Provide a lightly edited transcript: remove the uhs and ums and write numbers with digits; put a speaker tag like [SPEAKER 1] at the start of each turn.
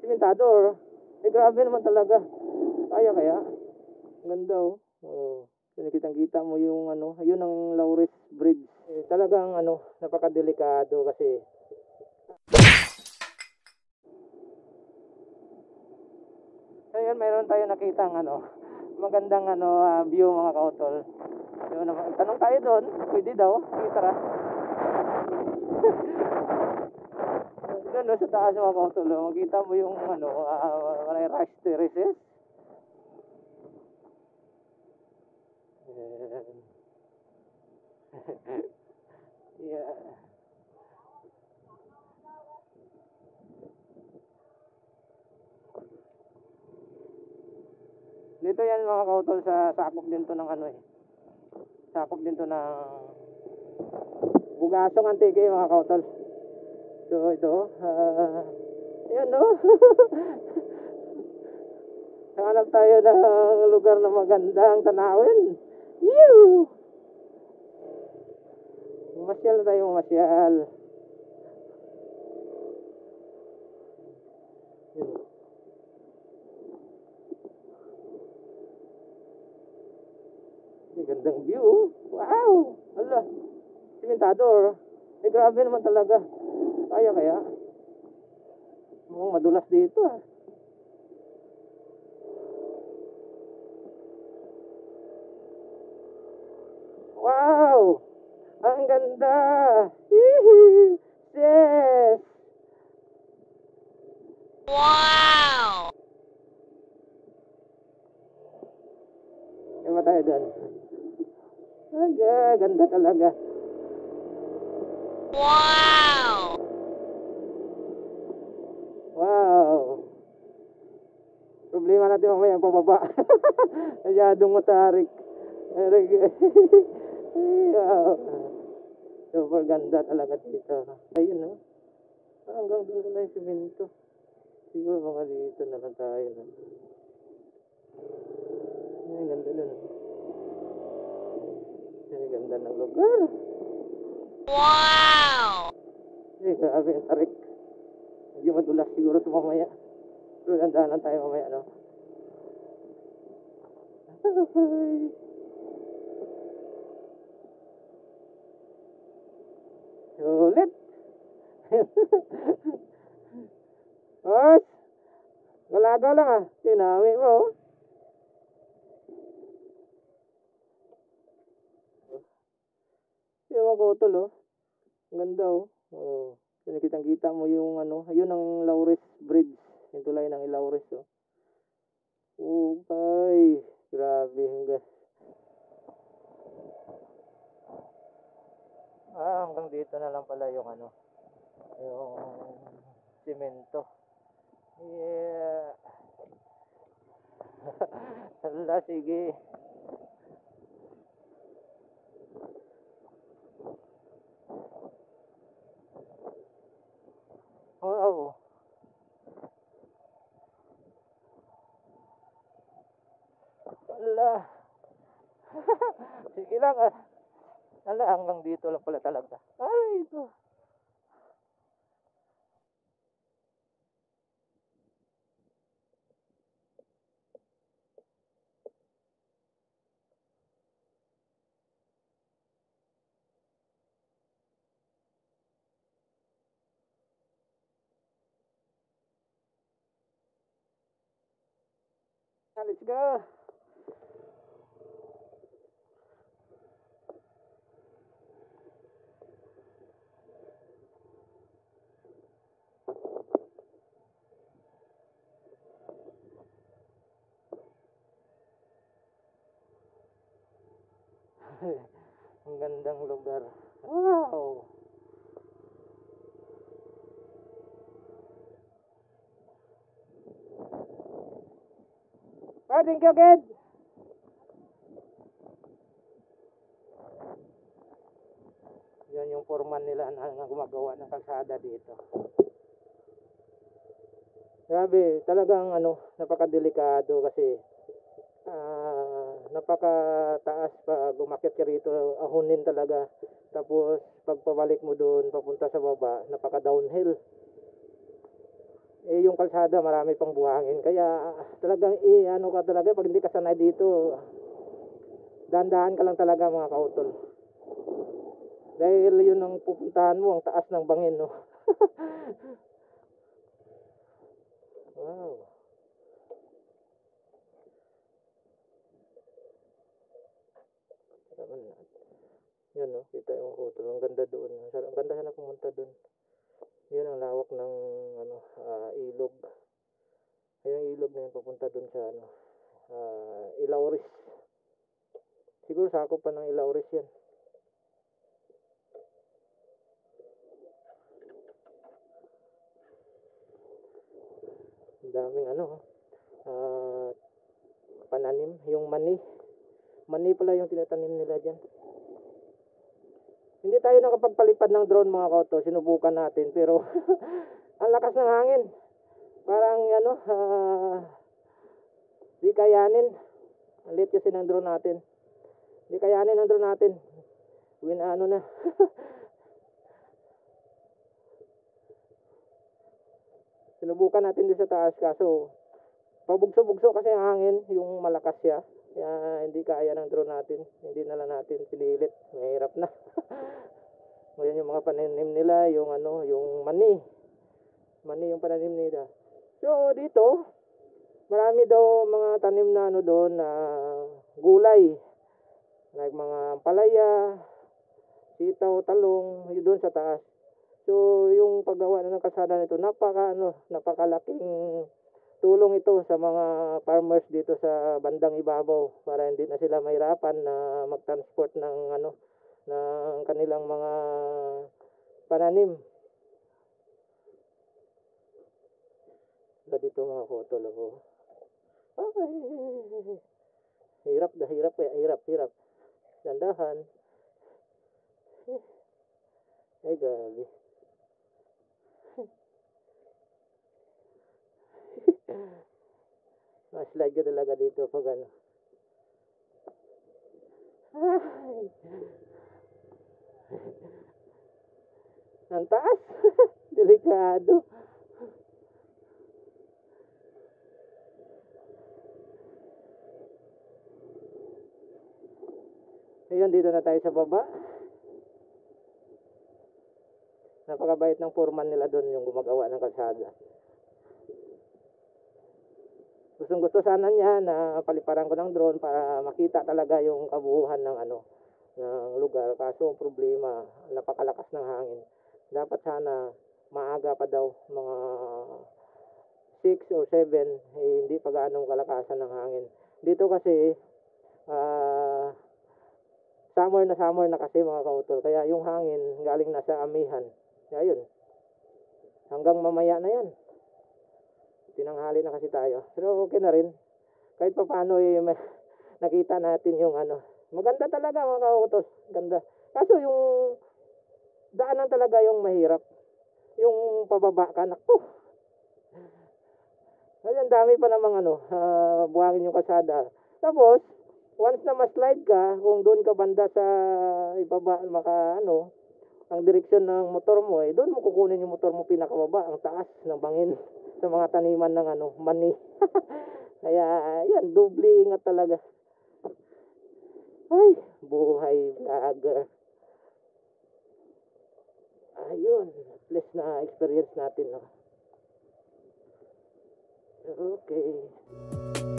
[SPEAKER 1] Simentado. Eh, grabe naman talaga. Kaya. Ang ganda oh. Oh. Kitang-kita mo yung ano, yun ang Laures Bridge. Eh, talagang ano, napakadelikado kasi ayun, mayroon tayo nakitang ano, magandang ano, view mga kautol. Yun naman, tanong tayo doon, pwede daw, sige tara. Doon no, sa taas mga kautol, makita mo yung ano, rice terraces. Yeah. Dito yan mga kautol, sa sakop din to ng ano eh. Sakop din to ng Bugasong Antique mga kautol. So ito, yan no. Hanap tayo ng lugar na magandang tanawin. Yoo! Mamasyal na tayo, mamasyal. Yun. Gandang view. Wow! Ala, simentado. Eh, grabe naman talaga. Kaya. Mukhang madulas dito ah. Wow! Ang ganda! Hihi! Yes! Wow! Ewan tayo doon. Ganda talaga. Wow! Wow! Problema natin mamaya ang pababa. Masyadong matarik. Wow. Super ganda talaga dito. Ayun no. Hanggang doon na yung simento. Siguro mga dito na lang tayo. No? Ay, ganda doon. Ay, ganda ng lugar. Wow! Ay, grabe ang tarik. Medyo madulas siguro ito mamaya. Pero dandanan tayo mamaya, no? Ay. Sulit. Os, galagaw lang ah. Tinami mo. Yung mga kutol oh. Ang ganda oh. Oh. Kitang-kita mo yung ano, yun ang Laures Bridge. Yung tulay ng Laures oh. Okay. Grabe hanggang. Hanggang dito na lang pala yung ano, yung simento. Yeah. Hala, sige. Wow. Hala. Sige lang ah. Hala, hanggang dito lang pala talaga. Ay, ito. Let's go. Ang gandang lugar. Wow. Thank you, kid. Yan yung foreman nila na gumagawa ng kalsada dito. Grabe, talagang ano, napakadelikado kasi napakataas pag umakyat ka rito, ahonin talaga. Tapos pagpabalik mo doon papunta sa baba, napaka downhill. Eh yung kalsada marami pang buhangin. Kaya talagang ano ka talaga pag hindi ka sanay dito. Dahan-dahan ka lang talaga mga kautol. Dahil yun ang pupuntahan mo, ang taas ng bangin, no? Wow. Yun, no? Kita yung kautol. Ang ganda doon. Ang ganda sana pumunta doon. Yun ang lawak ng ano, ilog. Yung ilog na yun papunta doon sa ano, Ilauris. Siguro sakop pa ng Ilauris yan. Ang daming ano, pananim, yung mani pala yung tinatanim nila dyan. Hindi tayo nakapagpalipad ng drone mga kauto, sinubukan natin pero ang lakas ng hangin, parang ano, di kayanin. Ang liit kasi ng drone natin, di kayanin ang drone natin, ano na. Sinubukan natin din sa taas kaso pabugso-bugso kasi ang hangin, yung malakas siya. Kaya hindi kaya ng drone natin. Hindi na lang natin pinilit. Mahirap na. Ngayon yung mga pananim nila, yung ano, yung mani yung pananim nila. So dito, marami daw mga tanim na ano doon na gulay. Like mga palaya, sitaw, talong, yun doon sa taas. So yung paggawa ng kalsada nito, napakalaking tulong ito sa mga farmers dito sa bandang ibabaw para hindi na sila mahirapan na mag-transport ng ano ng kanilang mga pananim. Dito mga kotol ako. Hirap. Dandahan. Ay, gabi. Slide ka talaga dito pag ano. Ang taas. Delikado. Ngayon dito na tayo sa baba. Napakabait ng foreman nila doon yung gumagawa ng kalsada. Gusto sana niya na paliparan ko ng drone para makita talaga yung kabuuhan ng ano ng lugar. Kaso ang problema, napakalakas ng hangin. Dapat sana maaga pa daw, mga 6 or 7, hindi pa gaanong kalakasan ng hangin. Dito kasi summer na kasi mga kautol. Kaya yung hangin galing na sa amihan. Kaya yun, hanggang mamaya na yan. Tinanghali na kasi tayo. Pero okay na rin. Kahit pa paano nakita natin yung ano. Maganda talaga mga kautos. Ganda. Kaso yung daanan talaga yung mahirap. Yung pababa ka. Naku. Kasi ang dami pa namang ano, buhangin yung kalsada. Tapos, once na ma-slide ka, kung doon ka banda sa ibaba, ang direksyon ng motor mo, doon mo kukunin yung motor mo pinakababa, ang taas ng bangin sa mga taniman ng ano, mani. Kaya, yan, doble ingat talaga. Ay, buhay vlogger. Ayun, at least na experience natin, no? Okay.